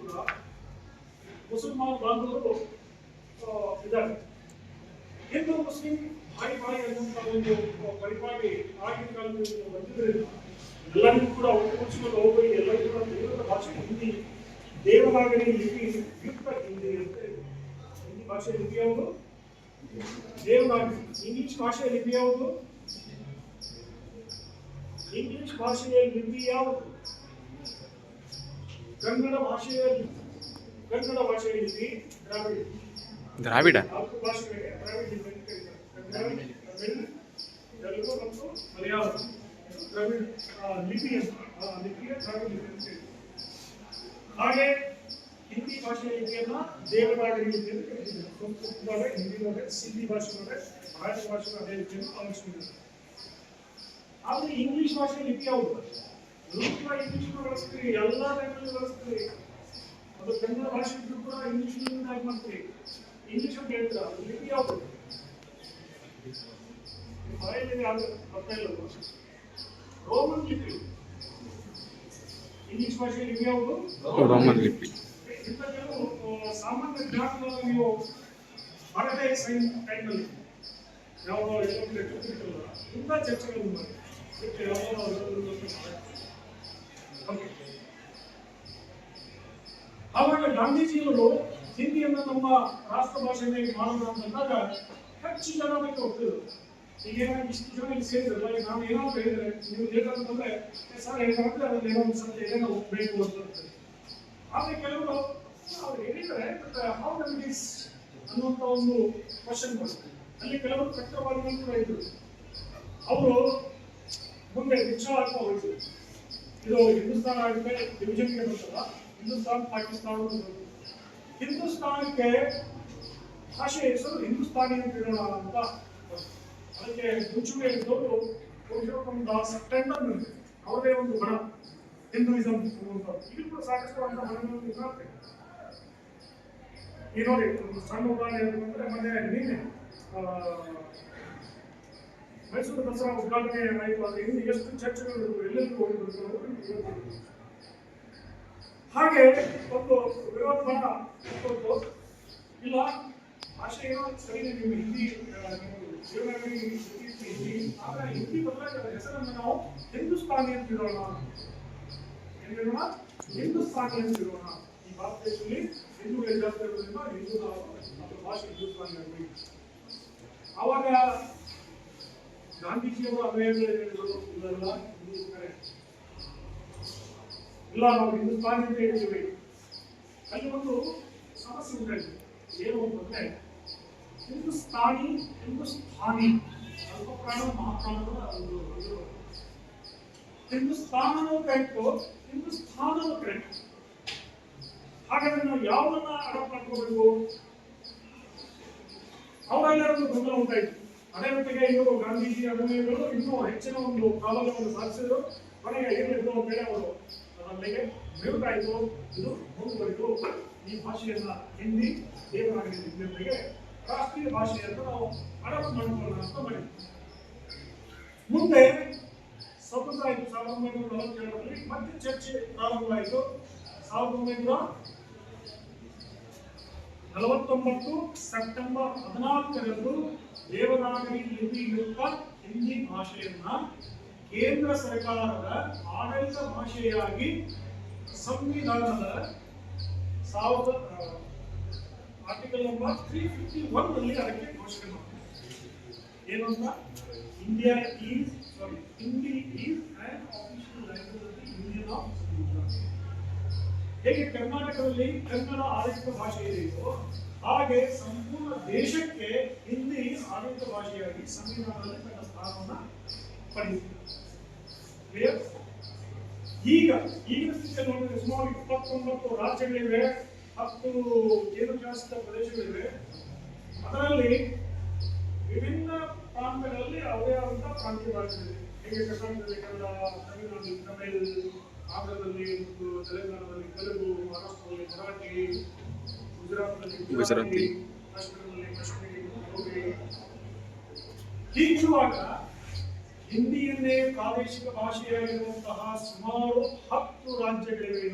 ಕೂಡ ಮುಸಲ್ಮಾನ ಬಾಂಧವರು ಇದ್ದಾರೆ. ಹಿಂದೂ ಮುಸ್ಲಿಂ ಬಾಯಿ ಅನ್ನುವಂಥ ಒಂದು ಪರಿಪಾಟಿ ಆಗಿನ ಕಾಲದಲ್ಲಿ ಬಂದಿದ್ದರಿಂದ ಎಲ್ಲರಿಗೂ ಕೂಡ ಒಟ್ಟುಗೂಡಿಸಿಕೊಂಡು ಹೋಗಬೇಕು. ಎಲ್ಲರಿಗೂ ಕೂಡ ದೇವರ ಭಾಷೆ ಹಿಂದಿ, ದೇವನಾಗರಿ ಲಿಪಿ ಯುಕ್ತ ಹಿಂದಿ ಅಂತ ಇದೆ. ಹಿಂದಿ ಭಾಷೆ ಲಿಪಿ ಯಾವುದು? ದೇವನಾಗರಿ. ಇಂಗ್ಲಿಷ್ ಭಾಷೆಯ ಲಿಪಿ ಯಾವುದು? ಇಂಗ್ಲಿಷ್ ಭಾಷೆಯ ಲಿಪಿ ಯಾವುದು? ಕನ್ನಡ ಭಾಷೆಯ ಲಿಪಿ ದ್ರಾವಿಡ. ನಾಲ್ಕು ಭಾಷೆಗಳಿಗೆ ದ್ರಾವಿಡ ಲಿಪಿ ಅಂತ ಕರೀತಾರೆ. ತಮಿಳು, ತೆಲುಗು ಮತ್ತು ಮಲಯಾಳಂ. ದ್ರಾವಿಡ ಲಿಪಿ ಲಿಪಿಗೆ ದ್ರಾವಿಡ ಲಿಪಿ ಅಂತ ಕರೀತಾರೆ. ಹಾಗೆ ಹಿಂದಿ ಭಾಷೆಯ ಲಿಪಿಯನ್ನ ದೇವನಾಗರಿ ಲಿಪಿ ಅಂತ ಕರೀತಾರೆ. ಸಂಸ್ಕೃತದೊಳಗೆ, ಹಿಂದಿಯೊಳಗೆ, ಸಿಂಧಿ ಭಾಷೆಯೊಳಗೆ, ಮರಾಠಿ ಭಾಷೆಯ ಅದೇ ಲಿಪಿಯನ್ನು ಅಳವಡಿಸಿಕೊಂಡಿದ್ದಾರೆ. ಆದರೆ ಇಂಗ್ಲಿಷ್ ಭಾಷೆಯ ಲಿಪಿ ಯಾವುದು? ಇಂಗ್ಲಿಷ್ ಬಳಸ್ತೀವಿ, ಎಲ್ಲ ಟೈಮಲ್ಲಿ ಬಳಸ್ತೀವಿ. ಅದು ಕನ್ನಡ ಭಾಷೆ ಇದ್ರೂ ಕೂಡ ಇಂಗ್ಲಿಷ್ ಟೈಪ್ ಮಾಡ್ತೀವಿ. ಇಂಗ್ಲಿಷ್ ಅಂತ ಹೇಳ್ತೀರ, ಲಿಪಿ ಯಾವುದು? ರೋಮನ್ ಲಿಪಿ. ಇಂಗ್ಲಿಷ್ ಭಾಷೆಯ ಲಿಪಿ ಯಾವುದು? ರೋಮನ್ ಲಿಪಿ. ಇಂಥ ಕೆಲವು ಸಾಮಾನ್ಯ ಜ್ಞಾನಗಳನ್ನು ನೀವು ಮಾಡದೇ ಟೈಮಲ್ಲಿ ಯಾವ ಇಂಥ ಚರ್ಚೆಗಳನ್ನು ಮಾಡಿ. ಆವಾಗ ಗಾಂಧೀಜಿಯವರು ಹಿಂದಿಯನ್ನು ನಮ್ಮ ರಾಷ್ಟ್ರ ಭಾಷೆಯನ್ನಾಗಿ ಮಾಡೋಣ ಅಂತಂದಾಗ ಹೆಚ್ಚು ಜನ ಅದಕ್ಕೆ ಒಪ್ಪಿದ್ರು. ಈಗ ಇಷ್ಟು ಜನ ಇಲ್ಲಿ ಸೇರಿದ್ರಲ್ಲ, ಈಗ ನಾವು ಏನಾದ್ರು ಹೇಳಿದ್ರೆ ನೀವು ಬೇಕಾದಂತಂದ್ರೆ ಸರ್ ಹೇಳಿದ್ರೆ ಅದರಲ್ಲಿ ಏನೋ ಒಂದು ಸತ್ಯ ಏನೋ ಒಪ್ಪಬೇಕು ಅಂತ. ಆದರೆ ಕೆಲವರು ಅವ್ರು ಹೇಳಿದರೆ ಹೌ ದಟ್ ಈಸ್ ಅನ್ನುವಂಥ ಒಂದು ಕ್ವಶನ್ ಬರ್ತದೆ. ಅಲ್ಲಿ ಕೆಲವರು ಕಟ್ಟವಾದಿಗಳು ಕೂಡ ಇದ್ರು. ಅವರು ಮುಂದೆ ವಿಚಾರ ಆಗ್ತಾ ಹೋಯ್ತು. ಇದು ಹಿಂದೂಸ್ತಾನ ಆದ್ಮೇಲೆ ಡಿವಿಷನ್ಗೆ ಬರ್ತಲ್ಲ, ಹಿಂದೂಸ್ತಾನ್ ಪಾಕಿಸ್ತಾನ. ಹಿಂದೂಸ್ತಾನಕ್ಕೆ ಭಾಷೆ ಹೆಸರು ಹಿಂದೂಸ್ತಾನಿ ಅಂತ ಇರೋಣ ಅಂತ. ಅದಕ್ಕೆ ಮುಂಚೂಣಿ ಇದ್ದವರು ಪುರುಷೋತ್ತಮ ದಾಸ್ ಟೆಂಡನ್ ಅವರೇ ಒಂದು ಬಣ ಹಿಂದೂಯಿಸಂ ಅನ್ನುವಂಥದ್ದು. ಈಗ ಕೂಡ ಸಾಕಷ್ಟು ಅಂತ ಬಣಗಳನ್ನು ಇರುತ್ತೆ. ಈ ನೋಡಿ ಒಂದು ಸಣ್ಣ ಉದಾಹರಣೆ ಅಂತಂದ್ರೆ ಮೊನ್ನೆ ನಿನ್ನೆ ಮೈಸೂರು ದಸರಾ ಉದ್ಘಾಟನೆ ಆಯಿತು. ಆದರೆ ಇನ್ನು ಎಷ್ಟು ಚರ್ಚೆಗಳು ಎಲ್ಲೆಲ್ಲೂ ಹೋಗಿ. ಹಾಗೆ ಒಂದು ವಿರೋಧ ಬಣ ಇಲ್ಲ, ಭಾಷೆ ಏನೋ ಸರಿ, ನೀವು ಹಿಂದಿ ಆದರೆ ಹಿಂದಿ ಬದಲಾಗಿ ಹೆಸರನ್ನು ನಾವು ಹಿಂದೂಸ್ತಾನಿ ಅಂತ ಇರೋಣ. ಏನಿರೋಣ? ಹಿಂದೂಸ್ತಾನಿ ಅಂತ ಇರೋಣ. ಈ ಭಾರತ ದೇಶದಲ್ಲಿ ಹಿಂದೂಗಳು ಜಾಸ್ತಿ ಇರೋದ್ರಿಂದ ಹಿಂದೂ ನಾವು ಭಾಷೆ ಹಿಂದೂಸ್ತಾನಿ ಆಗಬೇಕು. ಆವಾಗ ಗಾಂಧೀಜಿಯವರು ಅಭಿಯಾನಗಳು ಇವೆಲ್ಲ ಇಲ್ಲ, ನಾವು ಹಿಂದೂಸ್ತಾನಿ ಅಂತ ಹೇಳ್ತೀವಿ. ಅಲ್ಲಿ ಒಂದು ಸಮಸ್ಯೆ ಉಂಟಾಯಿತು. ಏನು ಅಂತಂದ್ರೆ ಹಿಂದೂಸ್ತಾನಿ ಸ್ವಲ್ಪ ಪ್ರಾಣ ಮಹಾಪ್ರಾಣಗಳ ಒಂದು ಹಿಂದೂಸ್ತಾನವೂ ಕರೆಕ್ಟು, ಹಿಂದೂಸ್ತಾನವೂ ಕರೆಕ್ಟ್. ಹಾಗಾದ್ರೆ ನಾವು ಯಾವುದನ್ನ ಅಡಾಪ್ಟ್ ಮಾಡ್ಕೋಬೇಕು? ಅವರೆಲ್ಲರೂ ಗೊಂದಲ ಉಂಟಾಯಿತು. ಅದೇ ಮಟ್ಟಿಗೆ ಇವರು ಗಾಂಧೀಜಿ ಅನುಯಾಯಿಗಳು ಇನ್ನೂ ಹೆಚ್ಚಿನ ಒಂದು ಪ್ರಾಬಲ್ಯವನ್ನು ಸಾಧಿಸಿದ್ರು. ಕೊನೆಗೆ ಏನಿದ್ರು ಅಂತೇಳಿ ಅವರು ಅದರಲ್ಲಿಗೆ ನಿರುತ್ತಾಯಿತು. ಇದು ಮುಂದುವರಿದು ಈ ಭಾಷೆಯನ್ನ ಹಿಂದಿ ದೇವನಾಗರಿ ಲಿಪಿಯೊಂದಿಗೆ ರಾಷ್ಟ್ರೀಯ ಭಾಷೆಯನ್ನು ನಾವು ಅಡಾಪ್ಟ್ ಮಾಡಿಕೊಳ್ಳೋಣ ಅಂತ ಮಾಡಿದ್ವಿ. ಮುಂದೆ ಸ್ವತಂತ್ರ ಆಯಿತು. 1947ರಲ್ಲಿ ಮತ್ತೆ ಚರ್ಚೆ ಪ್ರಾರಂಭವಾಯಿತು. 1949 ಸೆಪ್ಟೆಂಬರ್ 14ರಂದು ದೇವನಾಗರಿ ಲಿಪಿಯುಕ್ತ ಹಿಂದಿ ಭಾಷೆಯನ್ನ ಕೇಂದ್ರ ಸರ್ಕಾರದ ಆಡಳಿತ ಭಾಷೆಯಾಗಿ ಸಂವಿಧಾನದ ಆರ್ಟಿಕಲ್ ನಂಬರ್ 351ರಲ್ಲಿ ಅದಕ್ಕೆ ಘೋಷಣೆ ಮಾಡಿದೆ. ಏನು ಅಂತ? Hindi is on official language of the union of India. ಹೇಗೆ ಕರ್ನಾಟಕದಲ್ಲಿ ಕನ್ನಡ ಆಡಳಿತ ಭಾಷೆ ಇದೆಯೋ ಹಾಗೆ ಸಂಪೂರ್ಣ ದೇಶಕ್ಕೆ ಹಿಂದಿ ಆಡಳಿತ ಭಾಷೆಯಾಗಿ ಸಂವಿಧಾನದಲ್ಲಿ ತನ್ನ ಸ್ಥಾನವನ್ನು ಪಡೆಯುತ್ತೆ. ಈಗಿನ ಸ್ಥಿತಿಯಲ್ಲಿ ನೋಡಿದ್ರೆ ಸುಮಾರು 29 ರಾಜ್ಯಗಳಿವೆ, 10 ಕೇಂದ್ರಶಾಸಿತ ಪ್ರದೇಶಗಳಿವೆ. ಅದರಲ್ಲಿ ವಿಭಿನ್ನ ಪ್ರಾಂತಗಳಲ್ಲಿ ಅವರೇ ಆದಂತಹ ಪ್ರಾಂತೀಯ ಭಾಷೆಗಳಿವೆ. ಹೇಗೆ ಕರ್ನಾಟಕದಲ್ಲಿ ಕನ್ನಡ, ತಮಿಳುನಾಡು ತಮಿಳು, ಆಂಧ್ರದಲ್ಲಿ ಮತ್ತು ತೆಲಂಗಾಣದಲ್ಲಿ ತೆಲುಗು, ಮಹಾರಾಷ್ಟ್ರದಲ್ಲಿ ಮರಾಠಿ, ಗುಜರಾತ್ನಲ್ಲಿ ಗುಜರಾತಿ, ಕಾಶ್ಮೀರದಲ್ಲಿ ಕಾಶ್ಮೀರಿ, ಹೀಗಿರುವಾಗ ಹಿಂದಿಯನ್ನೇ ಪ್ರಾದೇಶಿಕ ಭಾಷೆಯಾಗಿರುವಂತಹ ಸುಮಾರು 10 ರಾಜ್ಯಗಳಿವೆ.